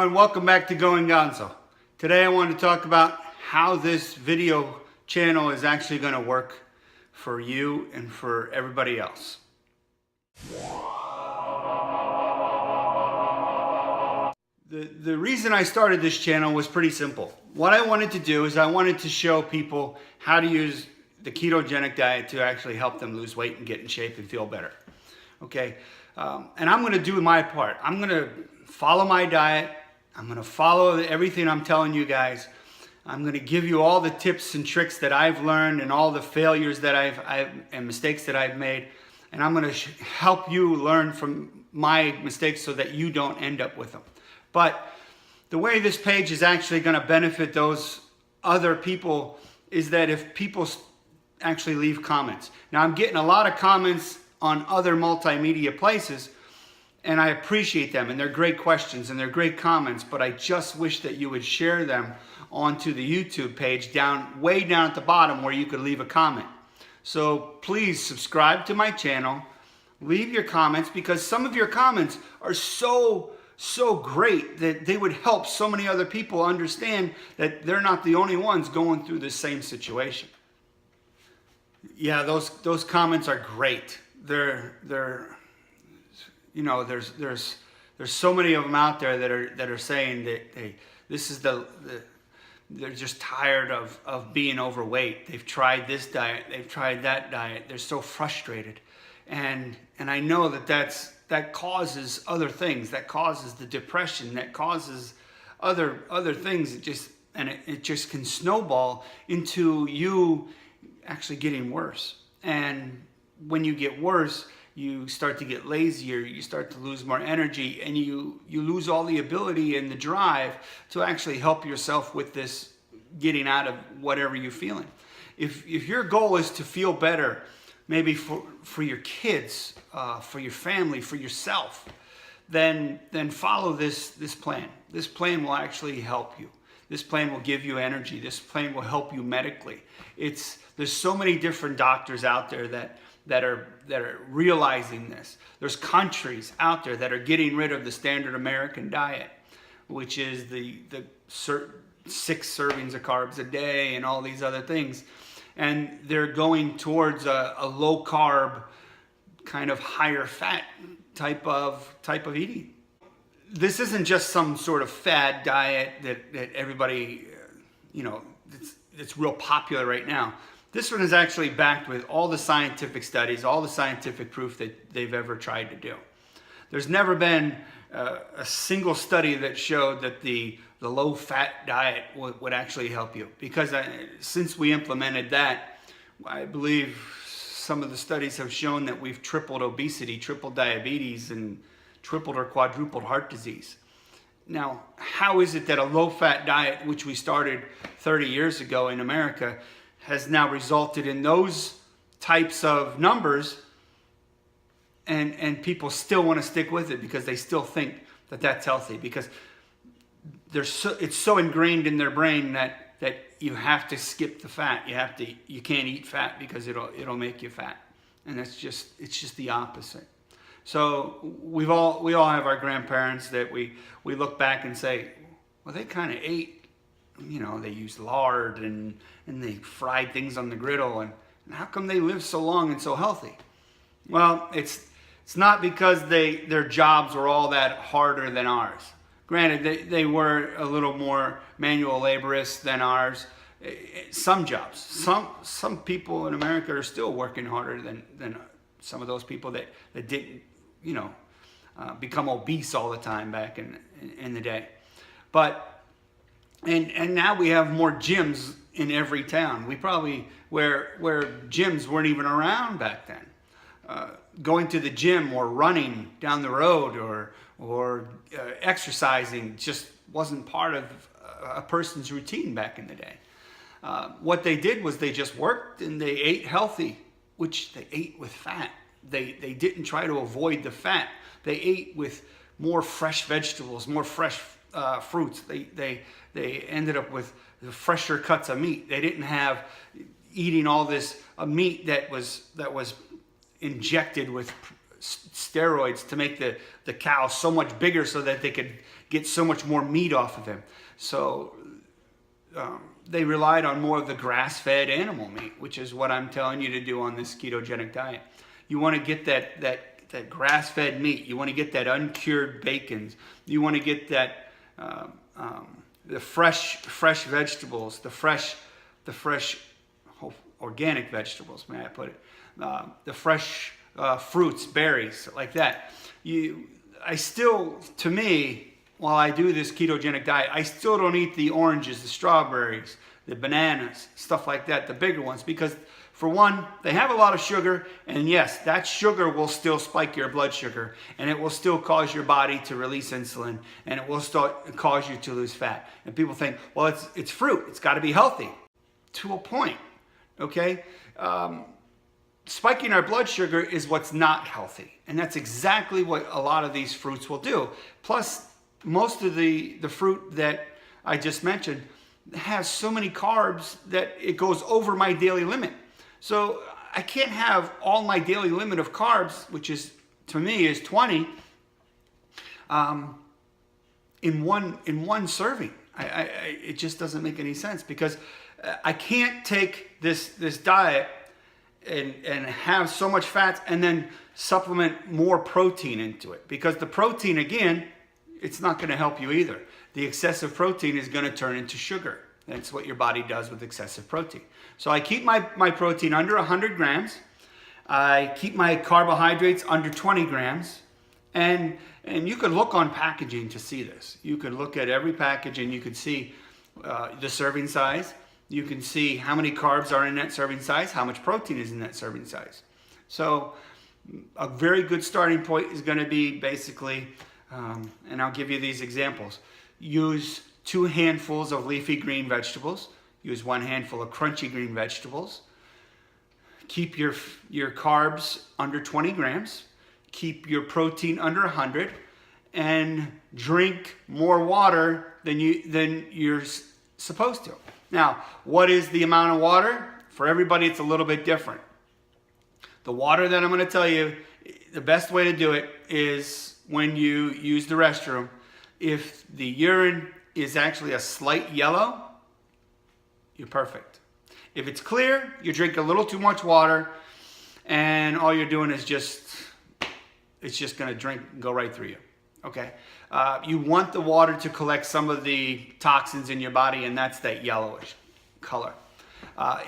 everyone, welcome back to Going Gonzo. Today I want to talk about how this video channel is actually going to work for you and for everybody else. The reason I started this channel was pretty simple. What I wanted to do is I wanted to show people how to use the ketogenic diet to actually help them lose weight and get in shape and feel better. Okay, and I'm going to do my part. I'm going to follow my diet. I'm going to follow everything I'm telling you guys. I'm going to give you all the tips and tricks that I've learned and all the failures that and mistakes that I've made. And I'm going to help you learn from my mistakes so that you don't end up with them. But the way this page is actually going to benefit those other people is that if people actually leave comments. Now, I'm getting a lot of comments on other multimedia places, and I appreciate them, and they're great questions and they're great comments, but I just wish that you would share them onto the YouTube page way down at the bottom where you could leave a comment. So please subscribe to my channel, leave your comments, because some of your comments are so great that they would help so many other people understand that they're not the only ones going through the same situation. Yeah, those comments are great. You know, there's so many of them out there that are saying that they're just tired of being overweight. They've tried this diet, they've tried that diet. They're so frustrated, and I know that causes other things. That causes the depression. That causes other things. It just can snowball into you actually getting worse. And when you get worse, you start to get lazier, you start to lose more energy, and you lose all the ability and the drive to actually help yourself with this getting out of whatever you're feeling. If your goal is to feel better, maybe for your kids, for your family, for yourself, then follow this plan. This plan will actually help you. This plan will give you energy. This plan will help you medically. There's so many different doctors out there that are realizing this. There's countries out there that are getting rid of the standard American diet, which is the 6 servings of carbs a day and all these other things. And they're going towards a low carb, kind of higher fat type of eating. This isn't just some sort of fad diet that everybody, it's real popular right now. This one is actually backed with all the scientific studies, all the scientific proof that they've ever tried to do. There's never been a single study that showed that the low-fat diet would actually help you. Because since we implemented that, I believe some of the studies have shown that we've tripled obesity, tripled diabetes, and tripled or quadrupled heart disease. Now, how is it that a low-fat diet, which we started 30 years ago in America, has now resulted in those types of numbers, and people still want to stick with it because they still think that that's healthy, because it's so ingrained in their brain that you have to skip the fat. You can't eat fat because it'll make you fat, and it's just the opposite. So we all have our grandparents that we look back and say, well, they kind of ate. They used lard and they fried things on the griddle, and how come they live so long and so healthy? Well, it's not because their jobs were all that harder than ours. Granted, they were a little more manual laborious than ours. Some jobs, some people in America are still working harder than some of those people that didn't, become obese all the time back in the day. But and now we have more gyms in every town. We probably where gyms weren't even around back then. Going to the gym or running down the road or exercising just wasn't part of a person's routine back in the day. What they did was they just worked and they ate healthy, which they ate with fat. They didn't try to avoid the fat. They ate with more fresh vegetables, more fresh fruits. They ended up with fresher cuts of meat. They didn't have eating all this meat that was injected with steroids to make the cow so much bigger so that they could get so much more meat off of him. So they relied on more of the grass-fed animal meat, which is what I'm telling you to do on this ketogenic diet. You want to get that grass-fed meat. You want to get that uncured bacons. You want to get that the fresh vegetables, the fresh organic vegetables, may I put it, the fresh fruits, berries, like that. To me, while I do this ketogenic diet, I still don't eat the oranges, the strawberries, the bananas, stuff like that, the bigger ones, because for one, they have a lot of sugar, and yes, that sugar will still spike your blood sugar, and it will still cause your body to release insulin, and it will cause you to lose fat. And people think, well, it's fruit, it's got to be healthy. To a point, okay? Spiking our blood sugar is what's not healthy, and that's exactly what a lot of these fruits will do. Plus, most of the fruit that I just mentioned has so many carbs that it goes over my daily limit. So I can't have all my daily limit of carbs, which is, to me, is 20, in one serving. It just doesn't make any sense, because I can't take this diet and have so much fats and then supplement more protein into it, because the protein, again, it's not going to help you either. The excessive protein is going to turn into sugar. That's what your body does with excessive protein. So I keep my protein under 100 grams. I keep my carbohydrates under 20 grams. And you can look on packaging to see this. You can look at every package and you can see the serving size. You can see how many carbs are in that serving size, how much protein is in that serving size. So a very good starting point is going to be basically, and I'll give you these examples. Use 2 handfuls of leafy green vegetables. Use 1 handful of crunchy green vegetables. Keep your carbs under 20 grams. Keep your protein under 100. And drink more water than you're supposed to. Now, what is the amount of water? For everybody, it's a little bit different. The water that I'm going to tell you, the best way to do it is when you use the restroom. If the urine is actually a slight yellow, you're perfect. If it's clear, you drink a little too much water, and all you're doing is it's just going to go right through you. Okay? You want the water to collect some of the toxins in your body, and that's that yellowish color.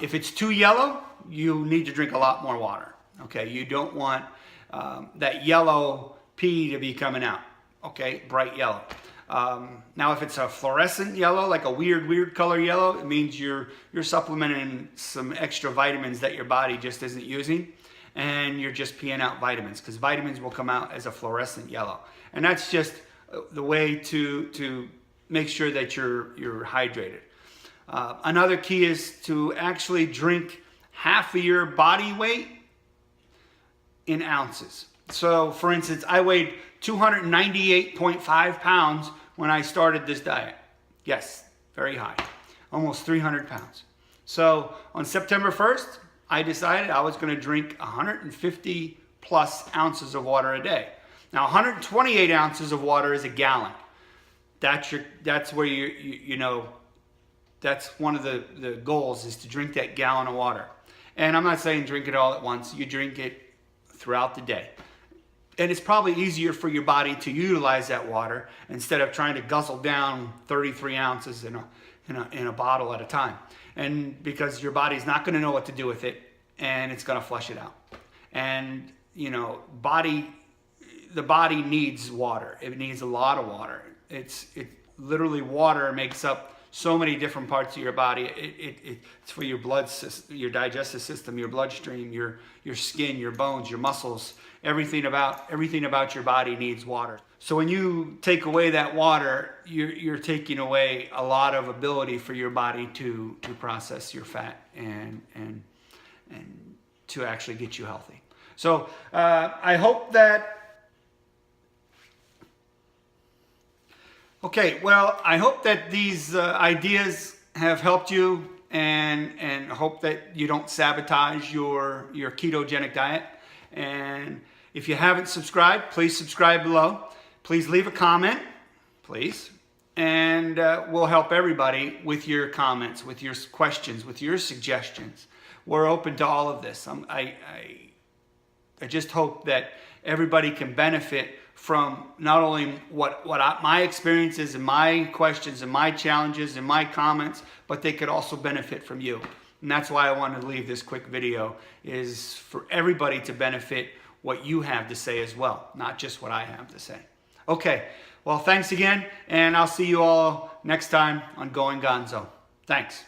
If it's too yellow, you need to drink a lot more water. Okay? You don't want that yellow pee to be coming out. Okay? Bright yellow. Now, if it's a fluorescent yellow, like a weird color yellow, it means you're supplementing some extra vitamins that your body just isn't using, and you're just peeing out vitamins, because vitamins will come out as a fluorescent yellow. And that's just the way to make sure that you're hydrated. Another key is to actually drink half of your body weight in ounces. So, for instance, I weighed 298.5 pounds when I started this diet. Yes, very high. Almost 300 pounds. So, on September 1st, I decided I was going to drink 150 plus ounces of water a day. Now, 128 ounces of water is a gallon. That's where that's one of the goals, is to drink that gallon of water. And I'm not saying drink it all at once. You drink it throughout the day. And it's probably easier for your body to utilize that water instead of trying to guzzle down 33 ounces in a bottle at a time. And because your body's not going to know what to do with it, and it's going to flush it out. And the body needs water. It needs a lot of water. Literally, water makes up so many different parts of your body. It's for your blood system, your digestive system, your bloodstream, your skin, your bones, your muscles. Everything about your body needs water. So when you take away that water, you're taking away a lot of ability for your body to process your fat and to actually get you healthy. So I hope that. Okay, well, I hope that these ideas have helped you, and hope that you don't sabotage your ketogenic diet. And If you haven't subscribed, please subscribe below. Please leave a comment, please. And we'll help everybody with your comments, with your questions, with your suggestions. We're open to all of this. I just hope that everybody can benefit from not only my experiences and my questions and my challenges and my comments, but they could also benefit from you. And that's why I wanted to leave this quick video, is for everybody to benefit what you have to say as well, not just what I have to say. Okay, well, thanks again, and I'll see you all next time on Going Gonzo. Thanks.